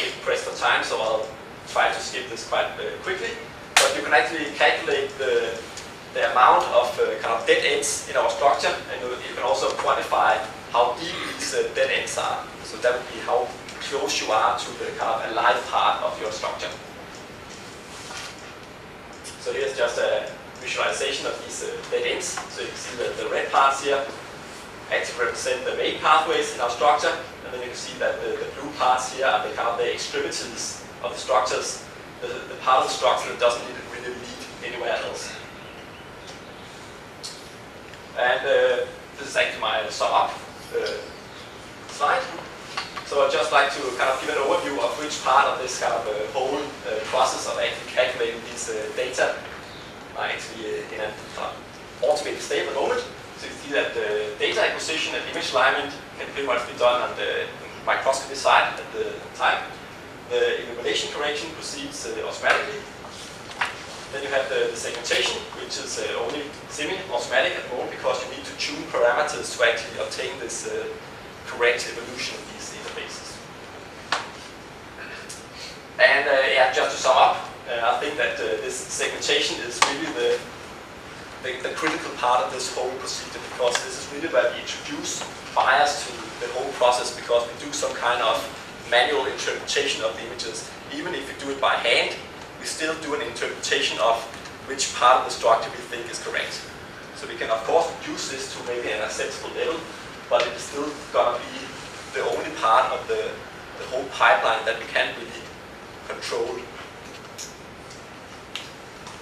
bit pressed for time, so I'll try to skip this quite quickly. But you can actually calculate the amount of kind of dead ends in our structure, and you can also quantify how deep these dead ends are. So that would be how close you are to the kind of alive part of your structure. So here's just a visualization of these dead ends. So you can see that the red parts here actually represent the main pathways in our structure, and then you can see that the blue parts here are the kind of the extremities of the structures, the part of the structure that doesn't really lead anywhere else. And this is actually my sum up slide. So I'd just like to kind of give an overview of which part of this kind of whole process of actually calculating these data are actually in an automated state at the moment. So you see that the data acquisition and image alignment can pretty much be done on the microscopy side at the time. The illumination correction proceeds automatically. Then you have the segmentation, which is only semi-automatic at the moment because you need to tune parameters to actually obtain this correct evolution of these interfaces. And yeah, just to sum up, I think that this segmentation is really the critical part of this whole procedure, because this is really where we introduce bias to the whole process, because we do some kind of manual interpretation of the images. Even if we do it by hand, we still do an interpretation of which part of the structure we think is correct. So we can of course reduce this to maybe an acceptable level, but it is still going to be the only part of the whole pipeline that we can't really control.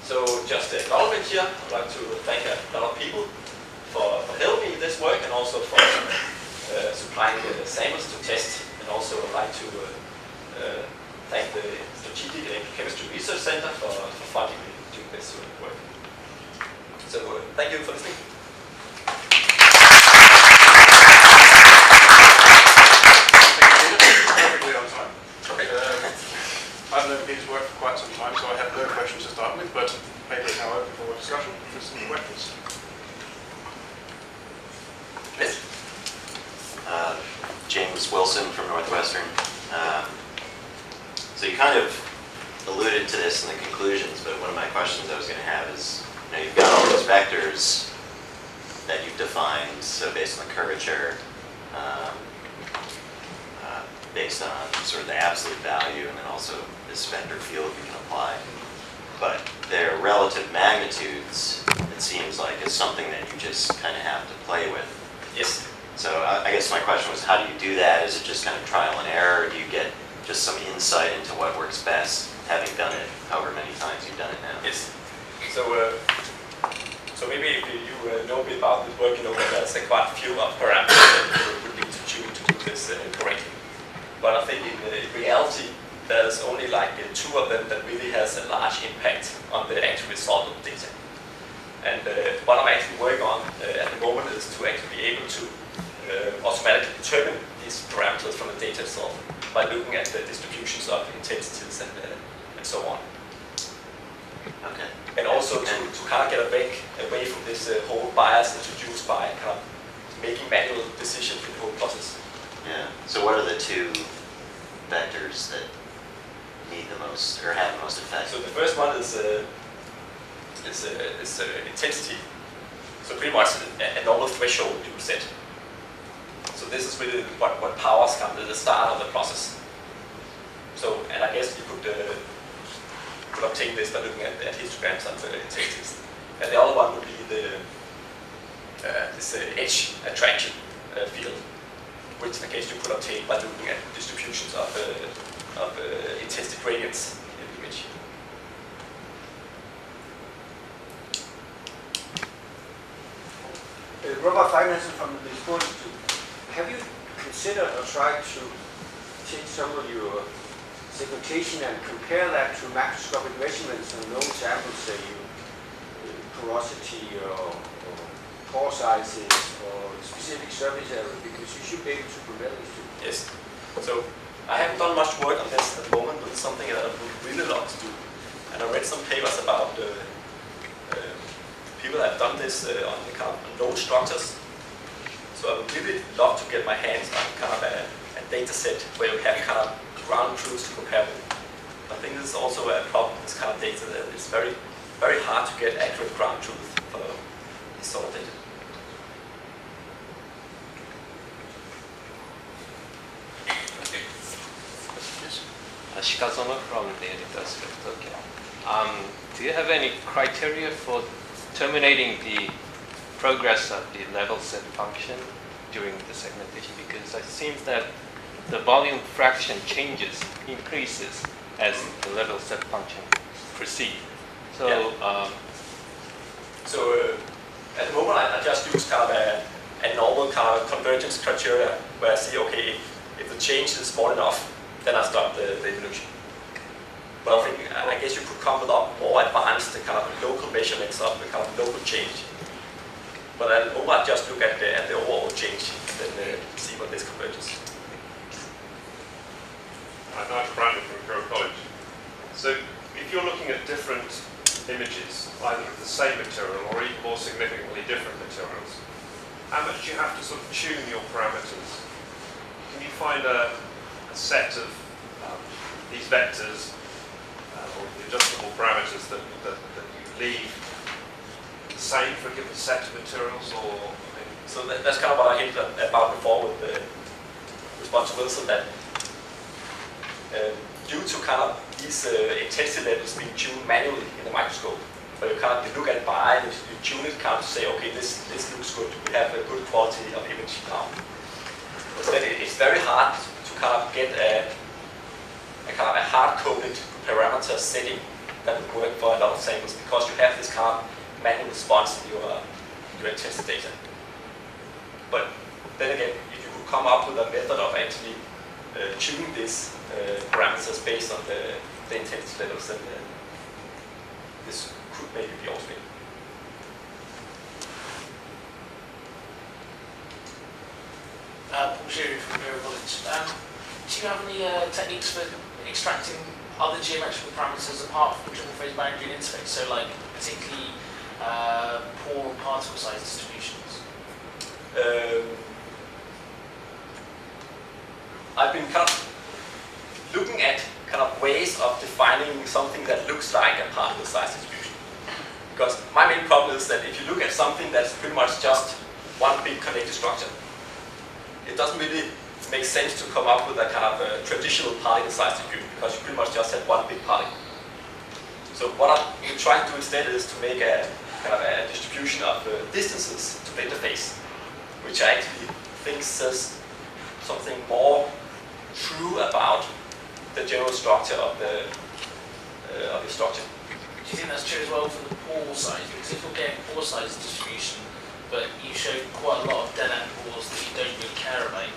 So just the acknowledgement here, I'd like to thank a lot of people for helping me in this work, and also for supplying the samples to test, and also I'd like to thank the Strategic and Chemistry Research Center for funding me doing this work. So thank you for listening. Perfectly on time. I've known Peter's work for quite some time, so I have no questions to start with, but paper is now open for discussion. There's some questions. Yes. James Wilson from Northwestern. So you kind of alluded to this in the conclusions, but one of my questions I was going to have is, you know, you've got all these vectors that you've defined, so based on the curvature, based on sort of the absolute value, and then also this vector field you can apply. But their relative magnitudes, it seems like, is something that you just kind of have to play with. Yes. So I guess my question was, how do you do that? Is it just kind of trial and error? Or do you get just some insight into what works best, having done it however many times you've done it now? Yes. So maybe if you know a bit about this work, you know that there's quite a few of parameters that you would need to tune to do this correctly. But I think in reality, there's only like 2 of them that really has a large impact on the actual result of the data. And what I'm actually working on at the moment is to actually be able to automatically determine these parameters from the data itself by looking at the distributions of intensities and so on. Okay. And also to kind of get away from this whole bias introduced by kind of making manual decisions in the whole process. Yeah. So what are the 2 vectors that need the most, or have the most effect? So the first one is intensity. So pretty much a normal threshold you would set. So this is really what powers come to the start of the process. So, and I guess you could obtain this by looking at histograms of the intensities. And the other one would be this edge attraction field, which I guess you could obtain by looking at distributions of intensity gradients in the image. Robert Feigensen from the Sports Institute. Have you considered or tried to take some of your segmentation and compare that to macroscopic measurements on known samples, say porosity or pore sizes or specific surface area, because you should be able to compare these two? Yes. So I haven't done much work on this at the moment, but it's something that I would really love to do. And I read some papers about people that have done this on the kind of known structures. So I would really love to get my hands on kind of a data set where you have kind of ground truths to compare with. I think this is also a problem with this kind of data, that it's very, very hard to get accurate ground truth for this sort of data. Shikazuma from the University of Tokyo. Do you have any criteria for terminating the progress of the level set function during the segmentation? Because it seems that the volume fraction changes, increases as the level set function proceeds. So, yeah. At the moment I just use kind of a normal kind of convergence criteria where I see, okay, if the change is small enough, then I stop the evolution. But I guess you could come with more advanced kind of local measurements of the kind of local change. But at the moment I just look at the overall change and then see what this converges. I'm Brandon from Imperial College. So if you're looking at different images, either of the same material or even more significantly different materials, how much do you have to sort of tune your parameters? Can you find a set of these vectors or the adjustable parameters that you leave the same for a given set of materials, or? So that's kind of what I hinted about before with the response to Wilson, that due to kind of these intensity levels being tuned manually in the microscope, where you look at it by eye, you tune it kind of to say, okay, this looks good, we have a good quality of image now. But then it's very hard to kind of get a kind of a hard-coded parameter setting that would work for a lot of samples, because you have this kind of manual response in your intensity data. But then again, if you could come up with a method of actually tuning these parameters based on the intensity levels, then this could maybe be automated. Paul Sherry from Imperial College. Do you have any techniques for extracting other geometrical parameters apart from triple phase boundary and interface? So, like particularly pore and particle size distributions. I've been kind of looking at kind of ways of defining something that looks like a particle size distribution. Because my main problem is that if you look at something that's pretty much just one big connected structure, it doesn't really make sense to come up with a kind of a traditional particle size distribution, because you pretty much just have one big particle. So what I'm trying to do instead is to make a kind of a distribution of distances to the interface, which I actually think says something more true about the general structure of the structure. Do you think that's true as well for the pore size? Because if you're getting pore size distribution, but you show quite a lot of dead end pores that you don't really care about,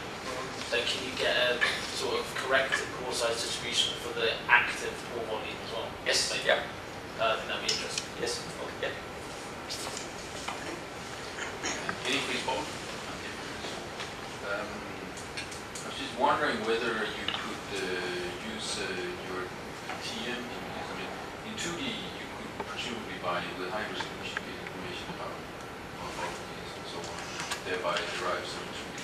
then can you get a sort of corrected pore size distribution for the active pore volume as well? Yes, maybe. yeah. I think that'd be interesting. Yes, okay, yeah. Any please, Paul? I was just wondering whether you could use your TM images. I mean, in 2D, you could presumably buy with high resolution get information about morphologies and so on, thereby derive some 2D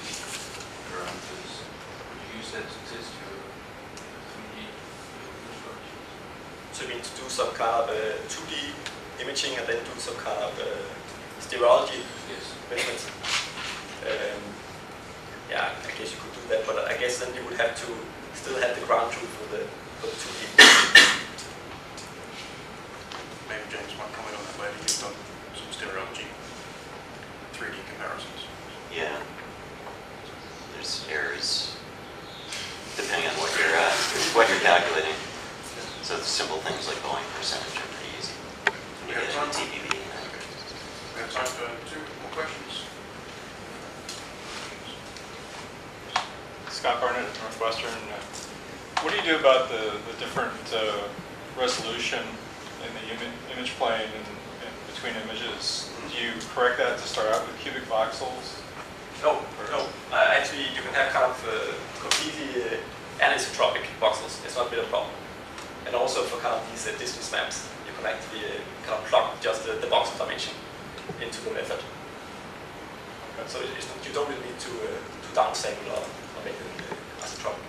parameters. Would you use that to test your 3D structures? So you mean to do some kind of 2D imaging and then do some kind of stereology measurements? Yeah, I guess you could do that, but I guess then you would have to still have the ground truth for the 2D. Maybe James might comment on that later. You've done some stereology, 3D comparisons. Yeah. There's errors depending on what you're calculating. So the simple things like volume percentage are pretty easy. When you get into TPV. We have time for 2 more questions. Scott Barnett at Northwestern. What do you do about the different resolution in the image plane and between images? Do you correct that to start out with cubic voxels? No. Actually, you can have kind of completely anisotropic voxels. It's not a bit of a problem. And also for kind of these distance maps, you can actually kind of plug just the voxel dimension into the method. Okay. So you don't really need to downsample or make it anisotropic.